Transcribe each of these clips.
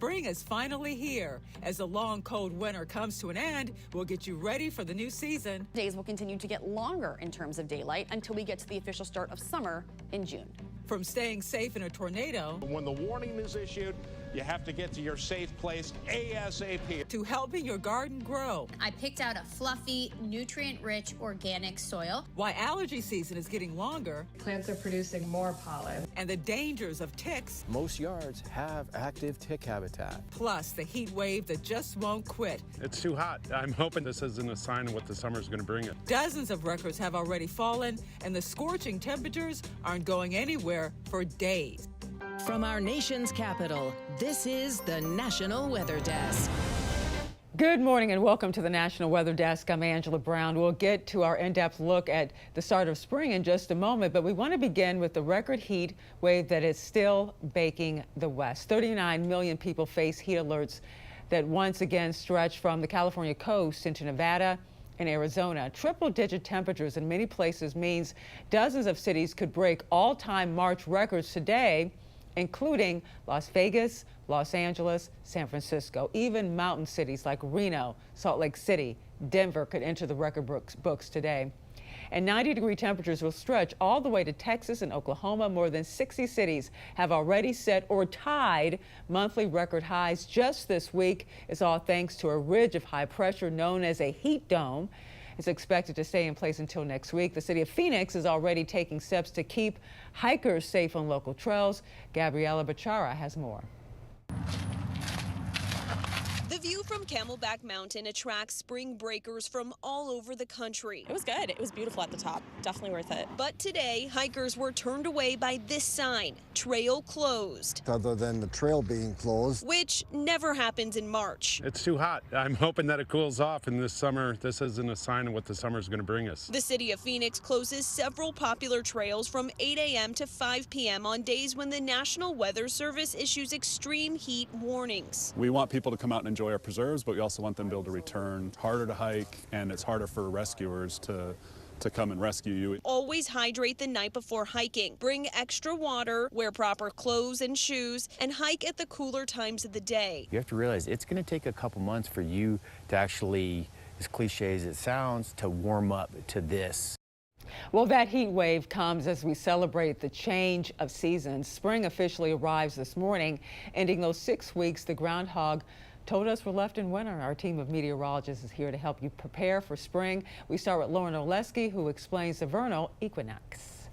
Spring is finally here. As the long, cold winter comes to an end, we'll get you ready for the new season. Days will continue to get longer in terms of daylight until we get to the official start of summer in June. From staying safe in a tornado, when the warning is issued, you have to get to your safe place ASAP. to helping your garden grow. I picked out a fluffy, nutrient-rich organic soil. Why allergy season is getting longer. Plants are producing more pollen. And the dangers of ticks. Most yards have active tick habitat. Plus the heat wave that just won't quit. It's too hot. I'm hoping this isn't a sign of what the summer's going to bring it. Dozens of records have already fallen, and the scorching temperatures aren't going anywhere for days. From our nation's capital, this is the National Weather Desk. Good morning and welcome to the National Weather Desk. I'm Angela Brown. We'll get to our in-depth look at the start of spring in just a moment, but we want to begin with the record heat wave that is still baking the West. 39 million people face heat alerts that once again stretch from the California coast into Nevada and Arizona. Triple-digit temperatures in many places means dozens of cities could break all-time March records today, including Las Vegas, Los Angeles, San Francisco. Even mountain cities like Reno, Salt Lake City, Denver could enter the record books today. And 90-degree temperatures will stretch all the way to Texas and Oklahoma. More than 60 cities have already set or tied monthly record highs just this week. It's all thanks to a ridge of high pressure known as a heat dome. It's expected to stay in place until next week. The city of Phoenix is already taking steps to keep hikers safe on local trails. Gabriela Bachara has more. The view from Camelback Mountain attracts spring breakers from all over the country. It was good. It was beautiful at the top. Definitely worth it. But today, hikers were turned away by this sign, trail closed. Other than the trail being closed. Which never happens in March. It's too hot. I'm hoping that it cools off, and this summer, this isn't a sign of what the summer's going to bring us. The city of Phoenix closes several popular trails from 8 a.m. to 5 p.m. on days when the National Weather Service issues extreme heat warnings. We want people to come out and enjoy our preserves, but we also want them to be able to return. Harder to hike, and it's harder for rescuers to come and rescue you. Always hydrate the night before hiking. Bring extra water, wear proper clothes and shoes, and hike at the cooler times of the day. You have to realize it's going to take a couple months for you to actually, as cliche as it sounds, to warm up to this. Well, that heat wave comes as we celebrate the change of seasons. Spring officially arrives this morning, ending those 6 weeks the groundhog told us we're left in winter. Our team of meteorologists is here to help you prepare for spring. We start with Lauren Oleski, who explains the vernal equinox.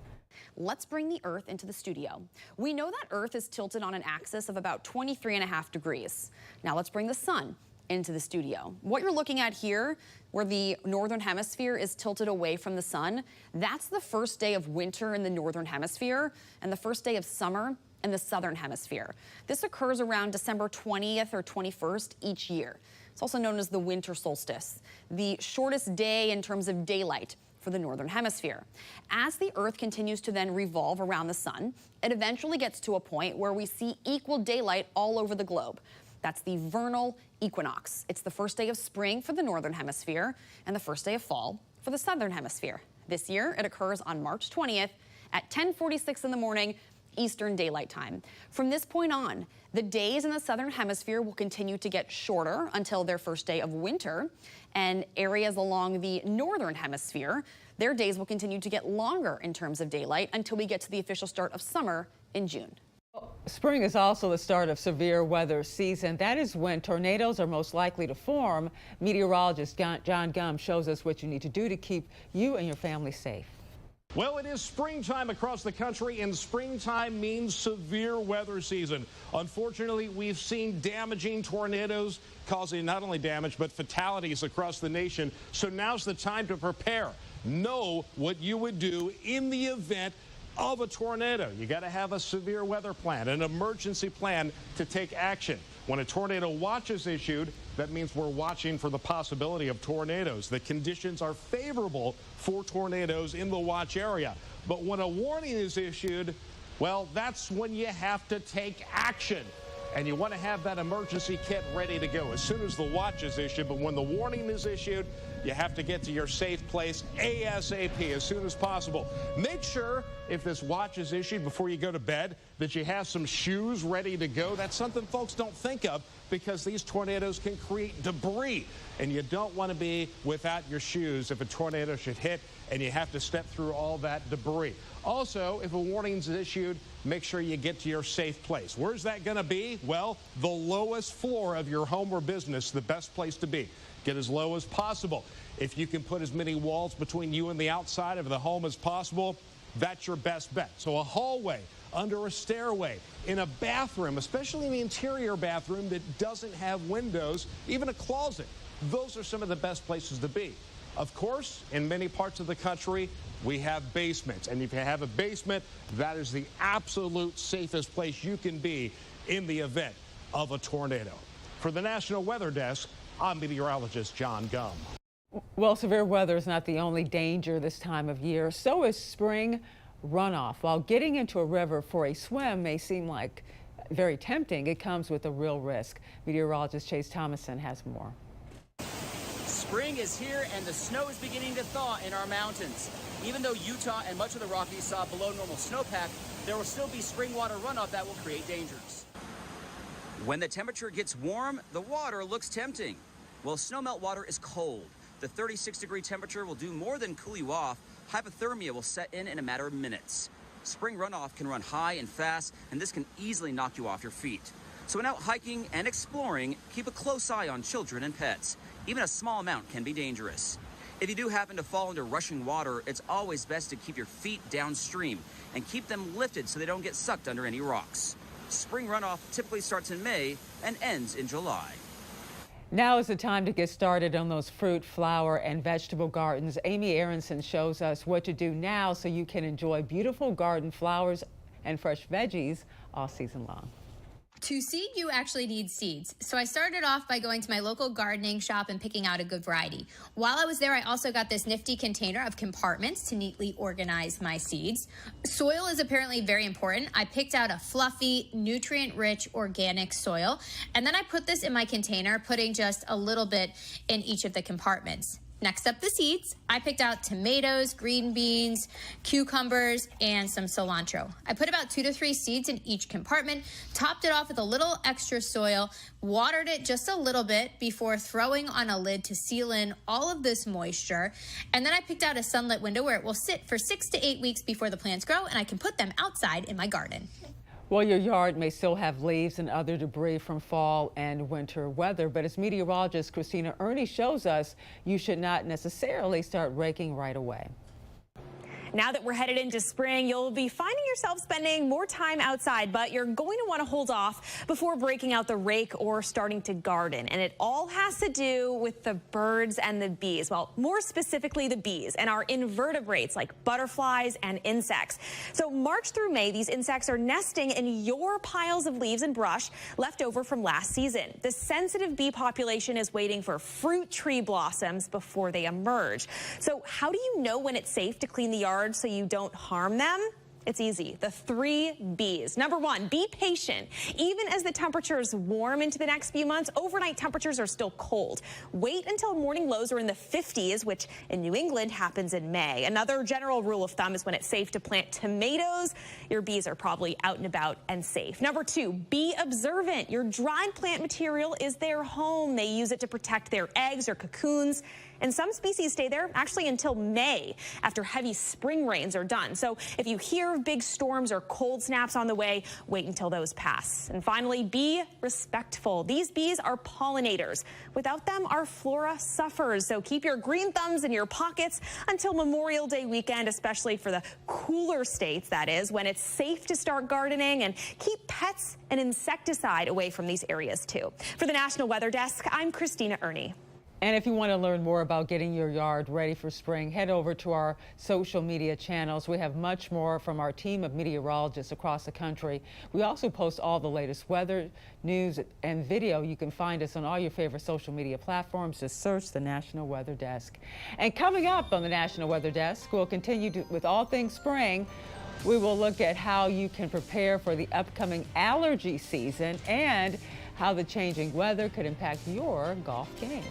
Let's bring the Earth into the studio. We know that Earth is tilted on an axis of about 23.5 degrees. Now let's bring the sun into the studio. What you're looking at here, where the northern hemisphere is tilted away from the sun, that's the first day of winter in the northern hemisphere and the first day of summer in the southern hemisphere. This occurs around December 20th or 21st each year. It's also known as the winter solstice, the shortest day in terms of daylight for the northern hemisphere. As the Earth continues to then revolve around the sun, it eventually gets to a point where we see equal daylight all over the globe. That's the vernal equinox. It's the first day of spring for the northern hemisphere and the first day of fall for the southern hemisphere. This year, it occurs on March 20th at 10:46 in the morning, Eastern Daylight Time. From this point on, the days in the southern hemisphere will continue to get shorter until their first day of winter, and areas along the northern hemisphere, their days will continue to get longer in terms of daylight until we get to the official start of summer in June. Spring is also the start of severe weather season. That is when tornadoes are most likely to form. Meteorologist John Gum shows us what you need to do to keep you and your family safe. Well, it is springtime across the country, and springtime means severe weather season. Unfortunately, we've seen damaging tornadoes causing not only damage but fatalities across the nation. So now's the time to prepare. Know what you would do in the event of a tornado. You got to have a severe weather plan, an emergency plan to take action. When a tornado watch is issued, that means we're watching for the possibility of tornadoes. The conditions are favorable for tornadoes in the watch area. But when a warning is issued, well, that's when you have to take action. and you want to have that emergency kit ready to go as soon as the watch is issued. But when the warning is issued, you have to get to your safe place ASAP, as soon as possible. Make sure, if this watch is issued before you go to bed, that you have some shoes ready to go. That's something folks don't think of, because these tornadoes can create debris, and you don't want to be without your shoes if a tornado should hit and you have to step through all that debris. Also, if a warning is issued, make sure you get to your safe place. Where's that going to be? Well, the lowest floor of your home or business, the best place to be. Get as low as possible. If you can put as many walls between you and the outside of the home as possible, that's your best bet. So a hallway, under a stairway, in a bathroom, especially in the interior bathroom that doesn't have windows, even a closet. Those are some of the best places to be. Of course, in many parts of the country, we have basements. And if you have a basement, that is the absolute safest place you can be in the event of a tornado. For the National Weather Desk, I'm meteorologist John Gum. Well, severe weather is not the only danger this time of year. So is spring runoff. While getting into a river for a swim may seem like very tempting, it comes with a real risk. Meteorologist Chase Thomason has more. Spring is here and the snow is beginning to thaw in our mountains. Even though Utah and much of the Rockies saw below normal snowpack, there will still be spring water runoff that will create dangers. When the temperature gets warm, the water looks tempting. Well, snowmelt water is cold. The 36-degree temperature will do more than cool you off. Hypothermia will set in a matter of minutes. Spring runoff can run high and fast, and this can easily knock you off your feet. So when out hiking and exploring, keep a close eye on children and pets. Even a small amount can be dangerous. If you do happen to fall into rushing water, it's always best to keep your feet downstream and keep them lifted so they don't get sucked under any rocks. Spring runoff typically starts in May and ends in July. Now is the time to get started on those fruit, flower, and vegetable gardens. Amy Aronson shows us what to do now so you can enjoy beautiful garden flowers and fresh veggies all season long. To seed, you actually need seeds. So I started off by going to my local gardening shop and picking out a good variety. While I was there, I also got this nifty container of compartments to neatly organize my seeds. Soil is apparently very important. I picked out a fluffy, nutrient-rich organic soil, and then I put this in my container, putting just a little bit in each of the compartments. Next up, the seeds. I picked out tomatoes, green beans, cucumbers, and some cilantro. I put about 2 to 3 seeds in each compartment, topped it off with a little extra soil, watered it just a little bit before throwing on a lid to seal in all of this moisture. And then I picked out a sunlit window where it will sit for 6 to 8 weeks before the plants grow, and I can put them outside in my garden. Well, your yard may still have leaves and other debris from fall and winter weather, but as meteorologist Christina Ernie shows us, you should not necessarily start raking right away. Now that we're headed into spring, you'll be finding yourself spending more time outside, but you're going to want to hold off before breaking out the rake or starting to garden. And it all has to do with the birds and the bees. Well, more specifically, the bees and our invertebrates like butterflies and insects. So March through May, these insects are nesting in your piles of leaves and brush left over from last season. The sensitive bee population is waiting for fruit tree blossoms before they emerge. So how do you know when it's safe to clean the yard so you don't harm them? It's easy. The 3 B's. Number 1, be patient. Even as the temperatures warm into the next few months, overnight temperatures are still cold. Wait until morning lows are in the 50s, which in New England happens in May. Another general rule of thumb is when it's safe to plant tomatoes, your bees are probably out and about and safe. Number 2, be observant. Your dried plant material is their home. They use it to protect their eggs or cocoons. And some species stay there actually until May after heavy spring rains are done. So if you hear of big storms or cold snaps on the way, wait until those pass. And finally, be respectful. These bees are pollinators. Without them, our flora suffers. So keep your green thumbs in your pockets until Memorial Day weekend, especially for the cooler states, that is, when it's safe to start gardening, and keep pets and insecticide away from these areas too. For the National Weather Desk, I'm Christina Ernie. And if you want to learn more about getting your yard ready for spring, head over to our social media channels. We have much more from our team of meteorologists across the country. We also post all the latest weather, news, and video. You can find us on all your favorite social media platforms. Just search the National Weather Desk. And coming up on the National Weather Desk, we'll continue with all things spring. We will look at how you can prepare for the upcoming allergy season and how the changing weather could impact your golf game.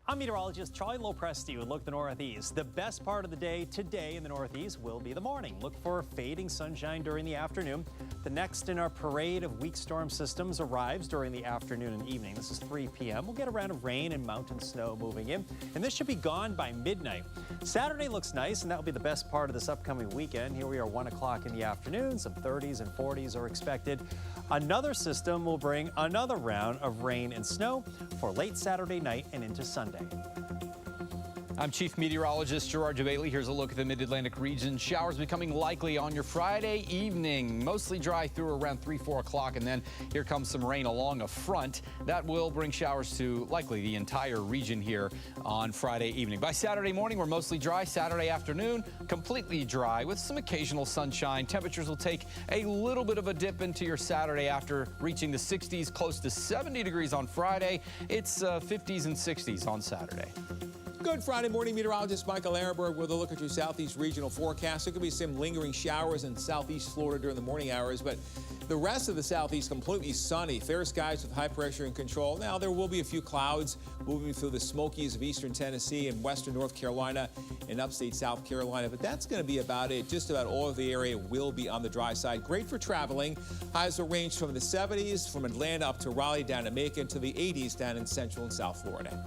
I'm meteorologist Charlie Lopresti with Look at the Northeast. The best part of the day today in the Northeast will be the morning. Look for fading sunshine during the afternoon. The next in our parade of weak storm systems arrives during the afternoon and evening. This is 3 p.m. We'll get a round of rain and mountain snow moving in, and this should be gone by midnight. Saturday looks nice, and that will be the best part of this upcoming weekend. Here we are 1 o'clock in the afternoon. Some 30s and 40s are expected. Another system will bring another round of rain and snow for late Saturday night and into Sunday. I'm Chief Meteorologist Gerard Bailey. Here's a look at the Mid-Atlantic region. Showers becoming likely on your Friday evening. Mostly dry through around 3, 4 o'clock, and then here comes some rain along a front. That will bring showers to likely the entire region here on Friday evening. By Saturday morning, we're mostly dry. Saturday afternoon, completely dry with some occasional sunshine. Temperatures will take a little bit of a dip into your Saturday after reaching the 60s, close to 70 degrees on Friday. It's 50s and 60s on Saturday. Good Friday morning, meteorologist Michael Arenberg with a look at your southeast regional forecast. There could be some lingering showers in southeast Florida during the morning hours, but the rest of the southeast completely sunny. Fair skies with high pressure in control. Now, there will be a few clouds moving through the Smokies of eastern Tennessee and western North Carolina and upstate South Carolina, but that's going to be about it. Just about all of the area will be on the dry side. Great for traveling. Highs will range from the 70s from Atlanta up to Raleigh down to Macon to the 80s down in central and south Florida.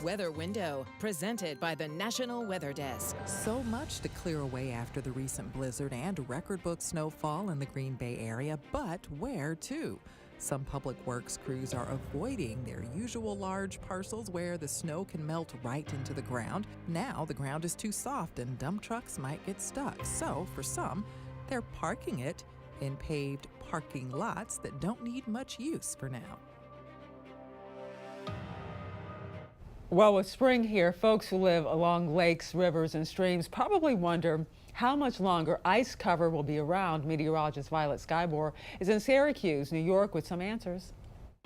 Weather Window, presented by the National Weather Desk. So much to clear away after the recent blizzard and record-book snowfall in the Green Bay area, but where to? Some public works crews are avoiding their usual large parcels where the snow can melt right into the ground. Now the ground is too soft and dump trucks might get stuck. So for some, they're parking it in paved parking lots that don't need much use for now. Well, with spring here, folks who live along lakes, rivers, and streams probably wonder how much longer ice cover will be around. Meteorologist Violet Skybor is in Syracuse, New York, with some answers.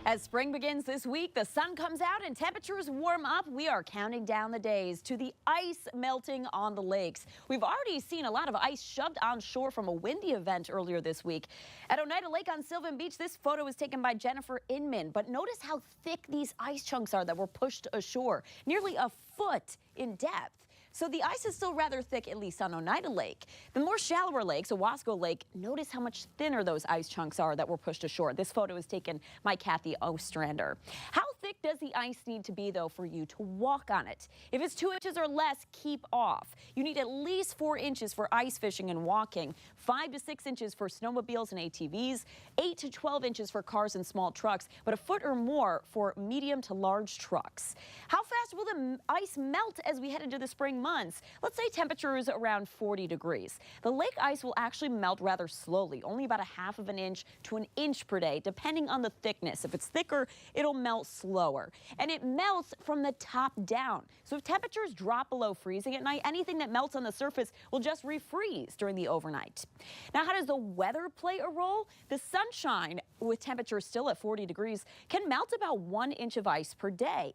As spring begins this week, the sun comes out and temperatures warm up. We are counting down the days to the ice melting on the lakes. We've already seen a lot of ice shoved on shore from a windy event earlier this week. At Oneida Lake on Sylvan Beach, this photo was taken by Jennifer Inman. But notice how thick these ice chunks are that were pushed ashore, nearly a foot in depth. So the ice is still rather thick, at least on Oneida Lake. The more shallower lakes, Owasco Lake, notice how much thinner those ice chunks are that were pushed ashore. This photo is taken by Kathy Ostrander. How thick does the ice need to be, though, for you to walk on it? If it's 2 inches or less, keep off. You need at least 4 inches for ice fishing and walking, 5 to 6 inches for snowmobiles and ATVs, 8 to 12 inches for cars and small trucks, but a foot or more for medium to large trucks. How fast will the ice melt as we head into the spring months? Let's say temperatures around 40 degrees. The lake ice will actually melt rather slowly, only about 1/2 of an inch to 1 inch per day, depending on the thickness. If it's thicker, it'll melt slowly. lower, and it melts from the top down. So if temperatures drop below freezing at night, anything that melts on the surface will just refreeze during the overnight. Now, how does the weather play a role? The sunshine, with temperatures still at 40 degrees, can melt about 1 inch of ice per day.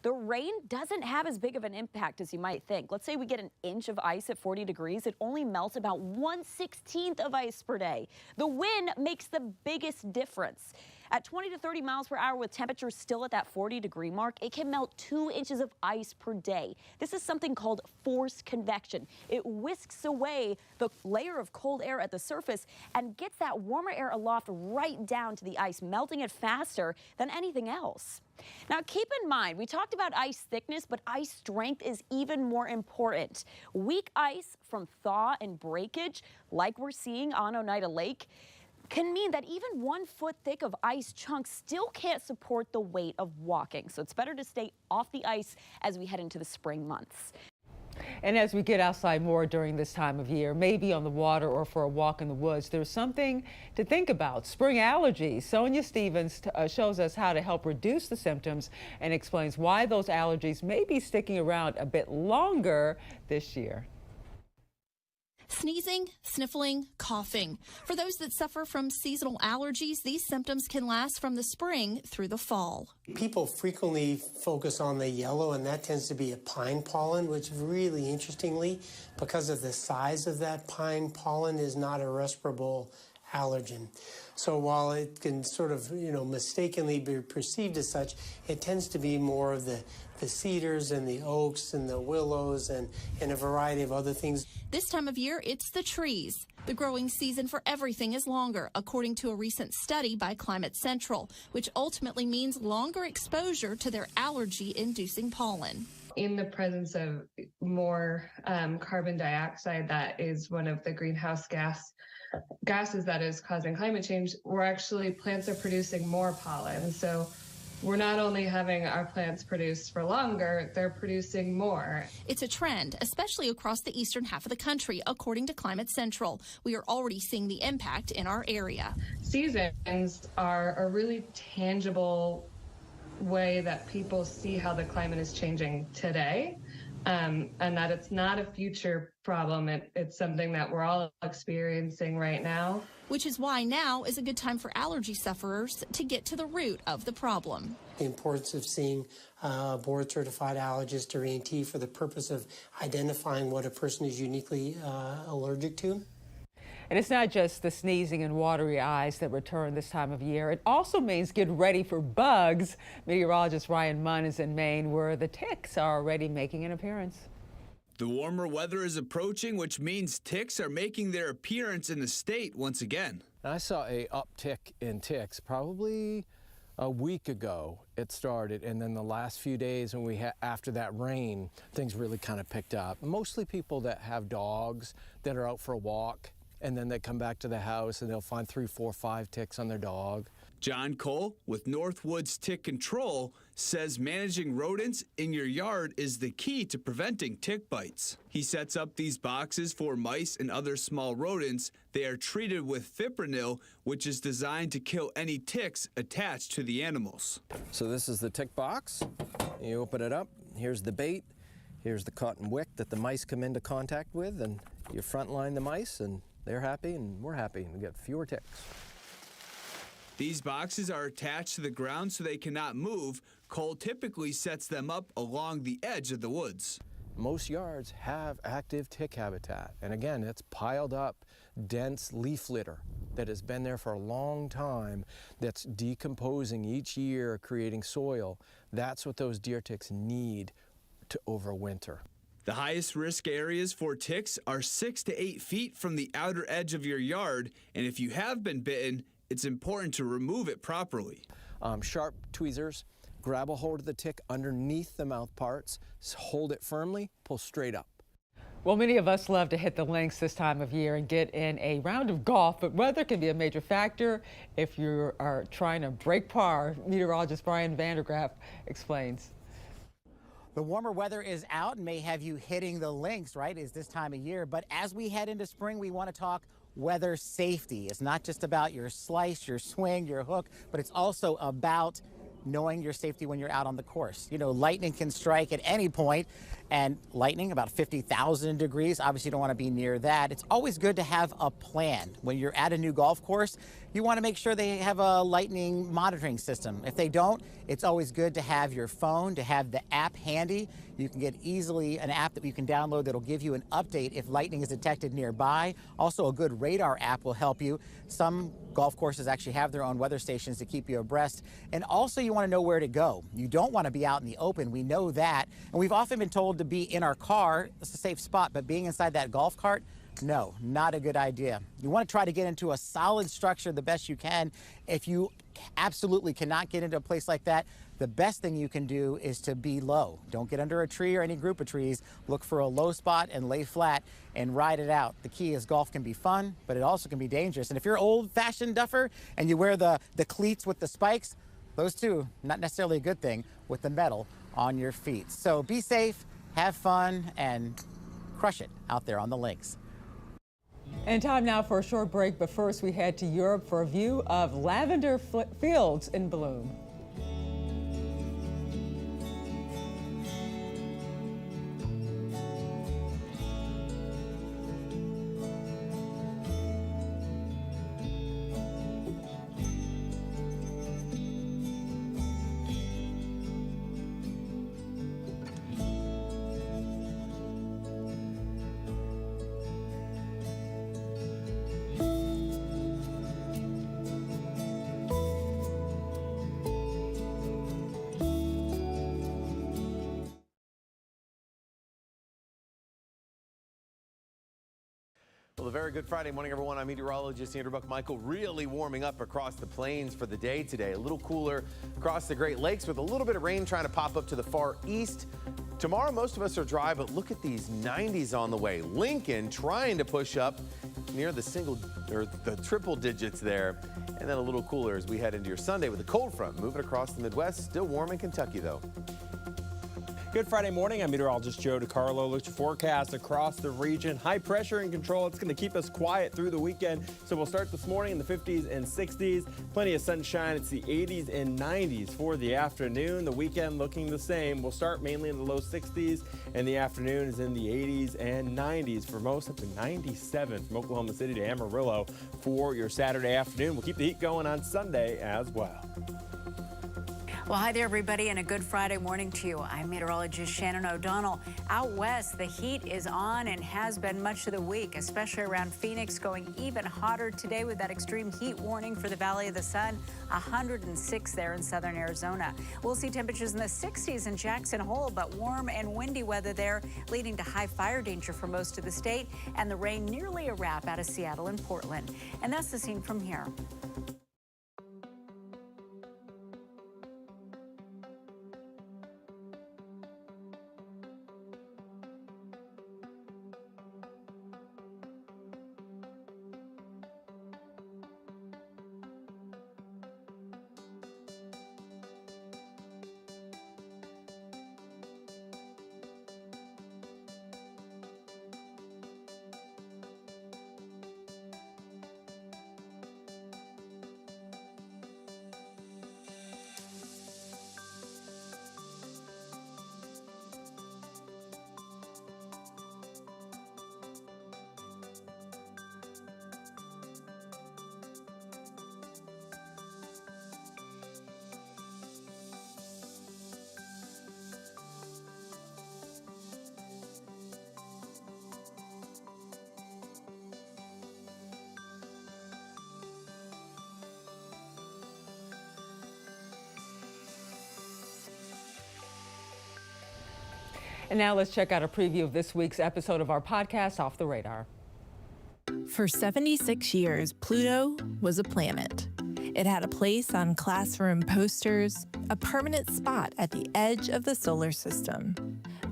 The rain doesn't have as big of an impact as you might think. Let's say we get an inch of ice at 40 degrees. It only melts about 1/16 of ice per day. The wind makes the biggest difference. At 20 to 30 miles per hour with temperatures still at that 40-degree mark, it can melt 2 inches of ice per day. This is something called forced convection. It whisks away the layer of cold air at the surface and gets that warmer air aloft right down to the ice, melting it faster than anything else. Now, keep in mind, we talked about ice thickness, but ice strength is even more important. Weak ice from thaw and breakage, like we're seeing on Oneida Lake, can mean that even 1 foot thick of ice chunks still can't support the weight of walking. So it's better to stay off the ice as we head into the spring months. And as we get outside more during this time of year, maybe on the water or for a walk in the woods, there's something to think about: spring allergies. Sonia Stevens shows us how to help reduce the symptoms and explains why those allergies may be sticking around a bit longer this year. Sneezing, sniffling, coughing. For those that suffer from seasonal allergies, these symptoms can last from the spring through the fall. People frequently focus on the yellow, and that tends to be a pine pollen, which really interestingly, because of the size of that pine pollen, is not a respirable allergen. So while it can sort of, mistakenly be perceived as such, it tends to be more of the cedars and the oaks and the willows and a variety of other things. This time of year, it's the trees. The growing season for everything is longer, according to a recent study by Climate Central, which ultimately means longer exposure to their allergy-inducing pollen. In the presence of more carbon dioxide, that is one of the greenhouse gases that is causing climate change, plants are producing more pollen. So we're not only having our plants produce for longer, they're producing more. It's a trend, especially across the eastern half of the country, according to Climate Central. We are already seeing the impact in our area. Seasons are a really tangible way that people see how the climate is changing today, and that it's not a future problem. It's something that we're all experiencing right now. Which is why now is a good time for allergy sufferers to get to the root of the problem. The importance of seeing a board-certified allergist or ENT for the purpose of identifying what a person is uniquely allergic to. And it's not just the sneezing and watery eyes that return this time of year. It also means get ready for bugs. Meteorologist Ryan Munn is in Maine, where the ticks are already making an appearance. The warmer weather is approaching, which means ticks are making their appearance in the state once again. I saw a uptick in ticks probably a week ago. It started, and then the last few days when after that rain, things really kind of picked up. Mostly people that have dogs that are out for a walk, and then they come back to the house and they'll find 3, 4, 5 ticks on their dog. John Cole with Northwoods Tick Control says managing rodents in your yard is the key to preventing tick bites. He sets up these boxes for mice and other small rodents. They are treated with fipronil, which is designed to kill any ticks attached to the animals. So this is the tick box. You open it up. Here's the bait. Here's the cotton wick that the mice come into contact with, and you frontline the mice, and they're happy, and we're happy, and we get fewer ticks. These boxes are attached to the ground so they cannot move. Cole typically sets them up along the edge of the woods. Most yards have active tick habitat, and again, it's piled up, dense leaf litter that has been there for a long time, that's decomposing each year, creating soil. That's what those deer ticks need to overwinter. The highest risk areas for ticks are 6 to 8 feet from the outer edge of your yard, and if you have been bitten, it's important to remove it properly. Sharp tweezers, grab a hold of the tick underneath the mouth parts, hold it firmly, pull straight up. Well, many of us love to hit the links this time of year and get in a round of golf, but weather can be a major factor if you are trying to break par. Meteorologist Brian Vandergraff explains. The warmer weather is out and may have you hitting the links, right, is this time of year. But as we head into spring, we want to talk weather safety. It's not just about your slice, your swing, your hook, but it's also about knowing your safety when you're out on the course. You know, lightning can strike at any point, and lightning about 50,000 degrees. Obviously, you don't want to be near that. It's always good to have a plan. When you're at a new golf course, you want to make sure they have a lightning monitoring system. If they don't, it's always good to have your phone, to have the app handy. You can get easily an app that you can download that'll give you an update if lightning is detected nearby. Also, a good radar app will help you. Some golf courses actually have their own weather stations to keep you abreast. And also, you want to know where to go. You don't want to be out in the open. We know that. And we've often been told to be in our car. It's a safe spot, but being inside that golf cart, no, not a good idea. You want to try to get into a solid structure the best you can. If you absolutely cannot get into a place like that, the best thing you can do is to be low. Don't get under a tree or any group of trees. Look for a low spot and lay flat and ride it out. The key is golf can be fun, but it also can be dangerous. And if you're an old-fashioned duffer and you wear the cleats with the spikes, those two, not necessarily a good thing with the metal on your feet. So be safe, have fun, and crush it out there on the links. And time now for a short break, but first we head to Europe for a view of lavender fields in bloom. Well, a very good Friday morning, everyone. I'm meteorologist Andrew Buck-Michael. Really warming up across the plains for the day today. A little cooler across the Great Lakes with a little bit of rain trying to pop up to the far east. Tomorrow, most of us are dry, but look at these 90s on the way. Lincoln trying to push up near the triple digits there. And then a little cooler as we head into your Sunday with a cold front moving across the Midwest. Still warm in Kentucky, though. Good Friday morning. I'm meteorologist Joe DiCarlo. Look at your forecast across the region. High pressure and control. It's going to keep us quiet through the weekend. So we'll start this morning in the 50s and 60s. Plenty of sunshine. It's the 80s and 90s for the afternoon. The weekend looking the same. We'll start mainly in the low 60s, and the afternoon is in the 80s and 90s for most, up to 97 from Oklahoma City to Amarillo for your Saturday afternoon. We'll keep the heat going on Sunday as well. Well, hi there, everybody, and a good Friday morning to you. I'm meteorologist Shannon O'Donnell. Out west, the heat is on and has been much of the week, especially around Phoenix, going even hotter today with that extreme heat warning for the Valley of the Sun, 106 there in southern Arizona. We'll see temperatures in the 60s in Jackson Hole, but warm and windy weather there, leading to high fire danger for most of the state, and the rain nearly a wrap out of Seattle and Portland. And that's the scene from here. And now let's check out a preview of this week's episode of our podcast, Off the Radar. For 76 years, Pluto was a planet. It had a place on classroom posters, a permanent spot at the edge of the solar system.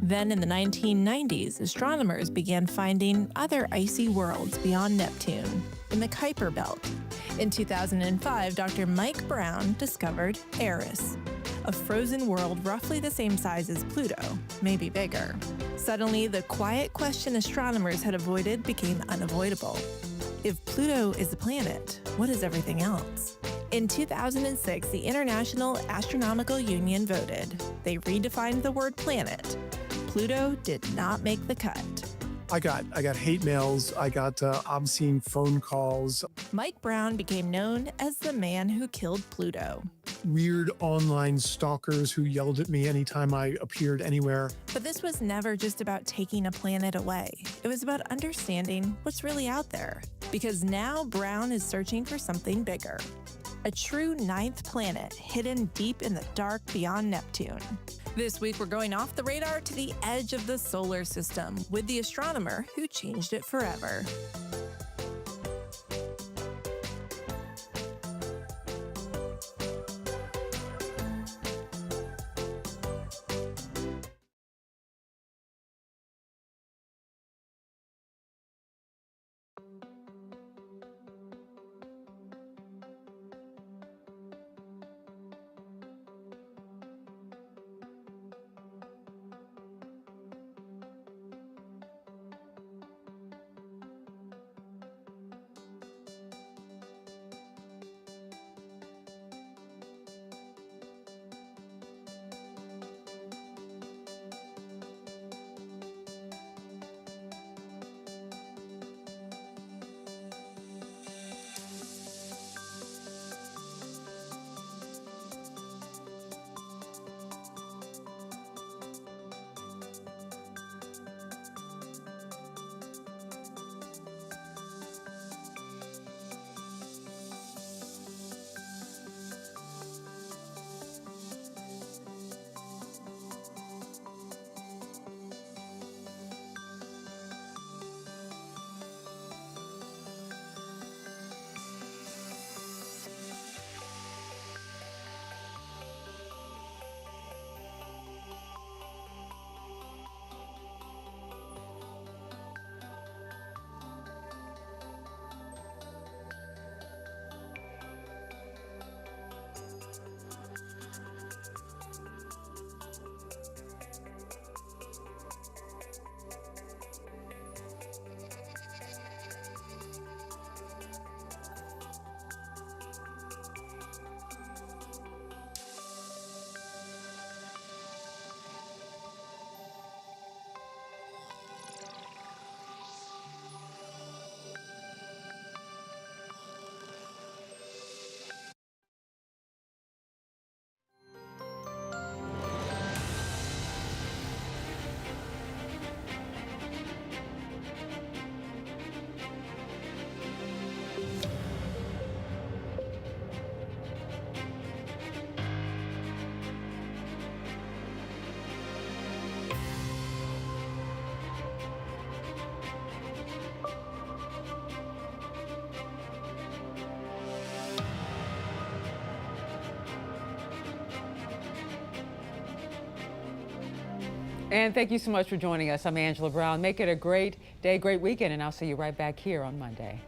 Then in the 1990s, astronomers began finding other icy worlds beyond Neptune in the Kuiper Belt. In 2005, Dr. Mike Brown discovered Eris, a frozen world roughly the same size as Pluto, maybe bigger. Suddenly, the quiet question astronomers had avoided became unavoidable. If Pluto is a planet, what is everything else? In 2006, the International Astronomical Union voted. They redefined the word planet. Pluto did not make the cut. I got hate mails. I got obscene phone calls. Mike Brown became known as the man who killed Pluto. Weird online stalkers who yelled at me anytime I appeared anywhere. But this was never just about taking a planet away. It was about understanding what's really out there. Because now Brown is searching for something bigger. A true ninth planet hidden deep in the dark beyond Neptune. This week, we're going off the radar to the edge of the solar system with the astronomer who changed it forever. And thank you so much for joining us. I'm Angela Brown. Make it a great day, great weekend, and I'll see you right back here on Monday.